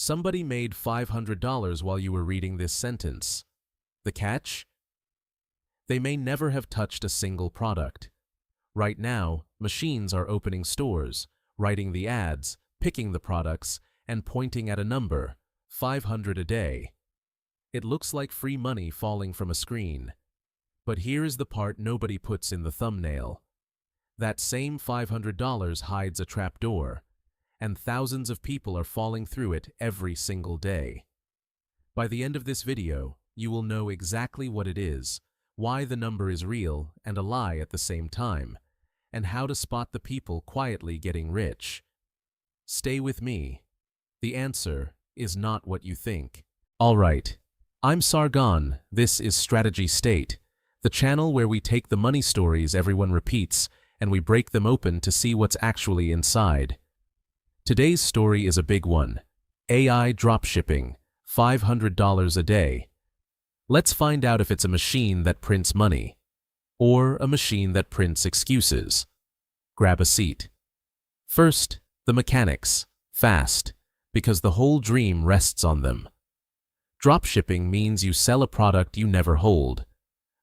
Somebody made $500 while you were reading this sentence. The catch? They may never have touched a single product. Right now, machines are opening stores, writing the ads, picking the products, and pointing at a number, 500 a day. It looks like free money falling from a screen. But here is the part nobody puts in the thumbnail. That same $500 hides a trapdoor, and thousands of people are falling through it every single day. By the end of this video, you will know exactly what it is, why the number is real and a lie at the same time, and how to spot the people quietly getting rich. Stay with me. The answer is not what you think. All right, I'm Sargon. This is Strategy State, the channel where we take the money stories everyone repeats and we break them open to see what's actually inside. Today's story is a big one. AI dropshipping, $500 a day. Let's find out if it's a machine that prints money, or a machine that prints excuses. Grab a seat. First, the mechanics. Fast, because the whole dream rests on them. Dropshipping means you sell a product you never hold.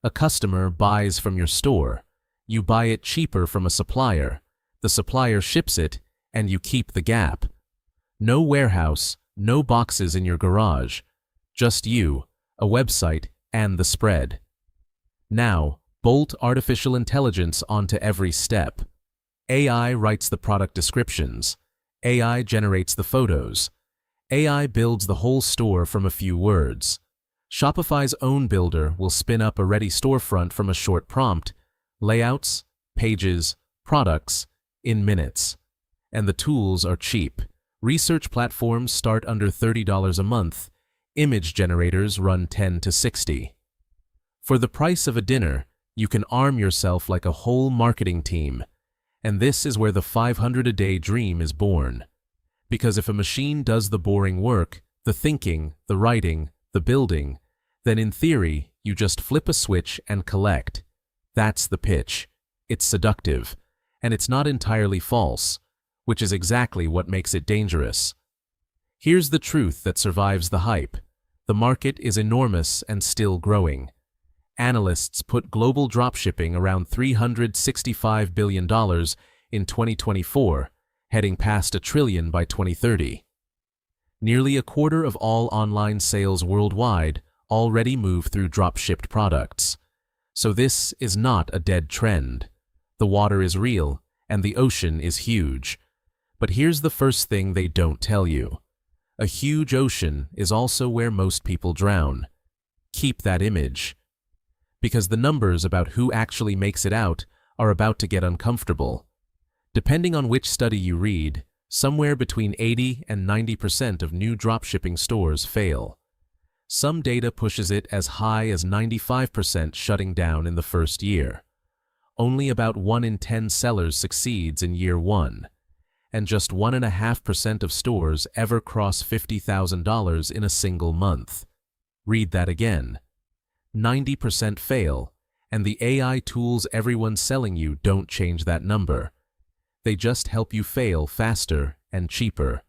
A customer buys from your store. You buy it cheaper from a supplier. The supplier ships it, and you keep the gap. No warehouse, no boxes in your garage. Just you, a website, and the spread. Now, bolt artificial intelligence onto every step. AI writes the product descriptions. AI generates the photos. AI builds the whole store from a few words. Shopify's own builder will spin up a ready storefront from a short prompt, layouts, pages, products, in minutes. And the tools are cheap. Research platforms start under $30 a month. Image generators run $10 to $60. For the price of a dinner, you can arm yourself like a whole marketing team. And this is where the 500 a day dream is born. Because if a machine does the boring work, the thinking, the writing, the building, then in theory, you just flip a switch and collect. That's the pitch. It's seductive, and it's not entirely false, which is exactly what makes it dangerous. Here's the truth that survives the hype. The market is enormous and still growing. Analysts put global dropshipping around $365 billion in 2024, heading past $1 trillion by 2030. Nearly a quarter of all online sales worldwide already move through dropshipped products. So this is not a dead trend. The water is real, and the ocean is huge. But here's the first thing they don't tell you. A huge ocean is also where most people drown. Keep that image. Because the numbers about who actually makes it out are about to get uncomfortable. Depending on which study you read, somewhere between 80 and 90% of new dropshipping stores fail. Some data pushes it as high as 95% shutting down in the first year. Only about 1 in 10 sellers succeeds in year 1, and just 1.5% of stores ever cross $50,000 in a single month. Read that again. 90% fail, and the AI tools everyone's selling you don't change that number. They just help you fail faster and cheaper.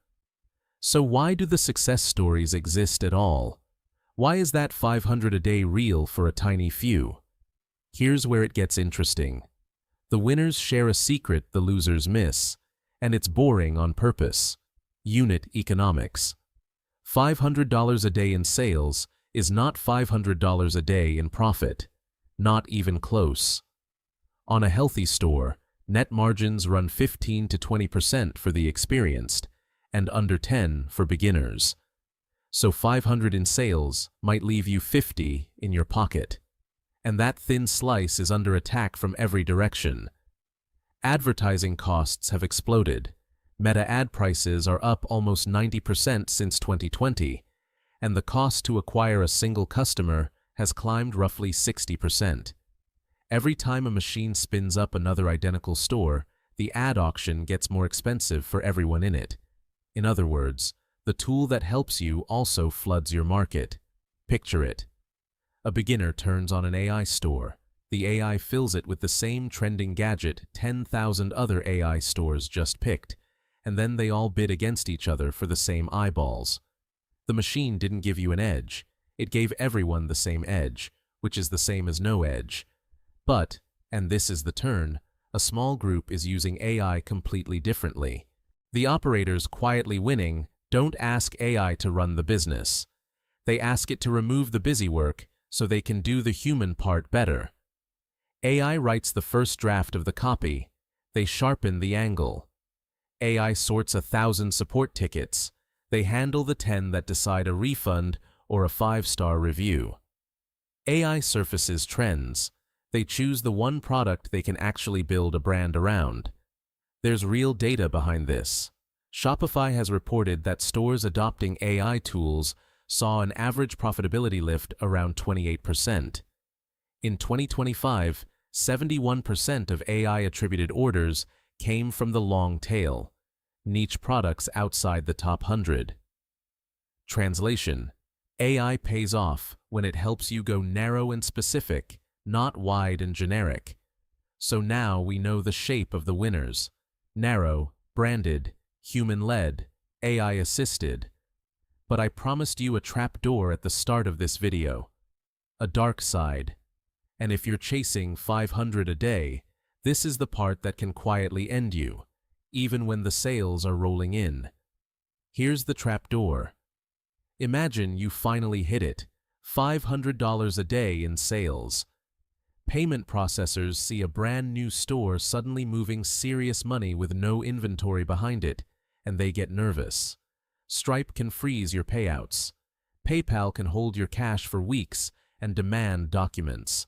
So why do the success stories exist at all? Why is that 500 a day real for a tiny few? Here's where it gets interesting. The winners share a secret the losers miss, and it's boring on purpose. Unit economics. $500 a day in sales is not $500 a day in profit. Not even close. On a healthy store, net margins run 15 to 20% for the experienced, and under 10 for beginners. So 500 in sales might leave you 50 in your pocket. And that thin slice is under attack from every direction. Advertising costs have exploded. Meta ad prices are up almost 90% since 2020, and the cost to acquire a single customer has climbed roughly 60%. Every time a machine spins up another identical store, the ad auction gets more expensive for everyone in it. In other words, the tool that helps you also floods your market. Picture it. A beginner turns on an AI store. The AI fills it with the same trending gadget 10,000 other AI stores just picked, and then they all bid against each other for the same eyeballs. The machine didn't give you an edge. It gave everyone the same edge, which is the same as no edge. But, and this is the turn, a small group is using AI completely differently. The operators quietly winning don't ask AI to run the business. They ask it to remove the busy work so they can do the human part better. AI writes the first draft of the copy. They sharpen the angle. AI sorts 1,000 support tickets. They handle the 10 that decide a refund or a 5-star review. AI surfaces trends. They choose the one product they can actually build a brand around. There's real data behind this. Shopify has reported that stores adopting AI tools saw an average profitability lift around 28%. In 2025, 71% of AI-attributed orders came from the long tail, niche products outside the top 100. Translation: AI pays off when it helps you go narrow and specific, not wide and generic. So now we know the shape of the winners: narrow, branded, human-led, AI-assisted. But I promised you a trapdoor at the start of this video. A dark side. And if you're chasing 500 a day, this is the part that can quietly end you, even when the sales are rolling in. Here's the trapdoor. Imagine you finally hit it, $500 a day in sales. Payment processors see a brand new store suddenly moving serious money with no inventory behind it, and they get nervous. Stripe can freeze your payouts. PayPal can hold your cash for weeks and demand documents.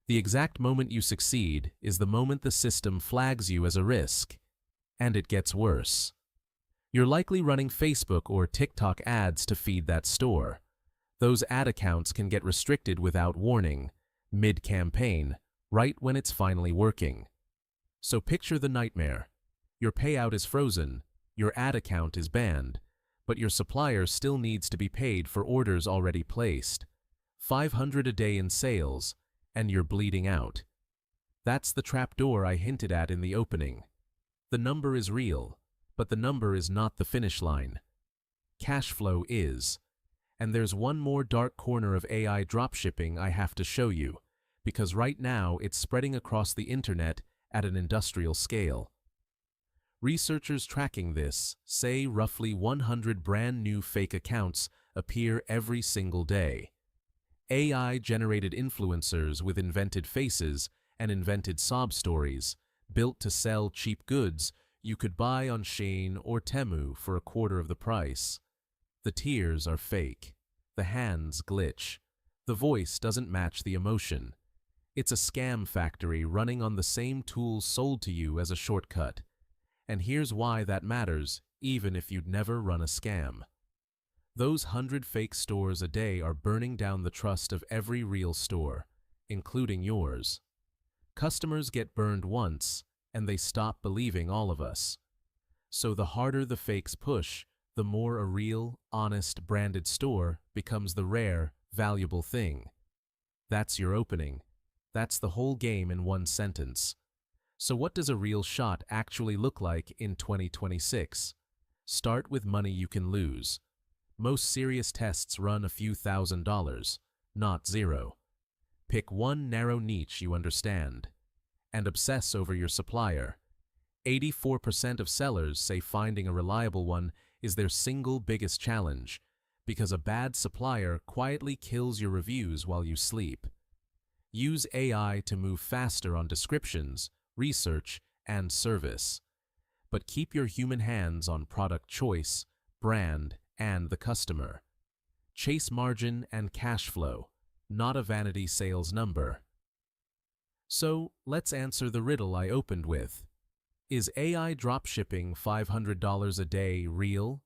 The exact moment you succeed is the moment the system flags you as a risk. And it gets worse. You're likely running Facebook or TikTok ads to feed that store. Those ad accounts can get restricted without warning, mid-campaign, right when it's finally working. So picture the nightmare. Your payout is frozen, your ad account is banned, but your supplier still needs to be paid for orders already placed. 500 a day in sales, and you're bleeding out. That's the trapdoor I hinted at in the opening. The number is real, but the number is not the finish line. Cash flow is. And there's one more dark corner of AI dropshipping I have to show you, because right now it's spreading across the internet at an industrial scale. Researchers tracking this say roughly 100 brand new fake accounts appear every single day. AI-generated influencers with invented faces and invented sob stories, built to sell cheap goods you could buy on Shein or Temu for a quarter of the price. The tears are fake. The hands glitch. The voice doesn't match the emotion. It's a scam factory running on the same tools sold to you as a shortcut. And here's why that matters, even if you'd never run a scam. Those 100 fake stores a day are burning down the trust of every real store, including yours. Customers get burned once, and they stop believing all of us. So the harder the fakes push, the more a real, honest, branded store becomes the rare, valuable thing. That's your opening. That's the whole game in one sentence. So what does a real shot actually look like in 2026? Start with money you can lose. Most serious tests run a few $1,000s, not zero. Pick one narrow niche you understand, and obsess over your supplier. 84% of sellers say finding a reliable one is their single biggest challenge, because a bad supplier quietly kills your reviews while you sleep. Use AI to move faster on descriptions, research, and service. But keep your human hands on product choice, brand, and the customer. Chase margin and cash flow, not a vanity sales number. So, let's answer the riddle I opened with. Is AI dropshipping $500 a day real?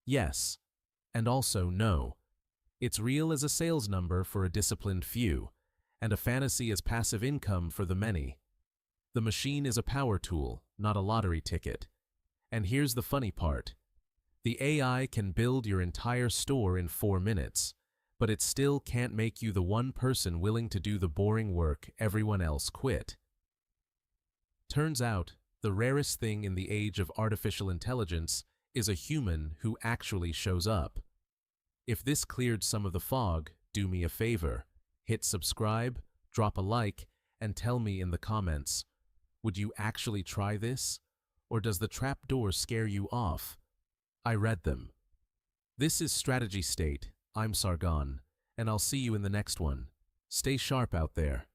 Yes. And also no. It's real as a sales number for a disciplined few, and a fantasy as passive income for the many. The machine is a power tool, not a lottery ticket. And here's the funny part. The AI can build your entire store in 4 minutes, but it still can't make you the one person willing to do the boring work everyone else quit. Turns out, the rarest thing in the age of artificial intelligence is a human who actually shows up. If this cleared some of the fog, do me a favor. Hit subscribe, drop a like, and tell me in the comments, would you actually try this? Or does the trapdoor scare you off? I read them. This is Strategy State. I'm Sargon, and I'll see you in the next one. Stay sharp out there.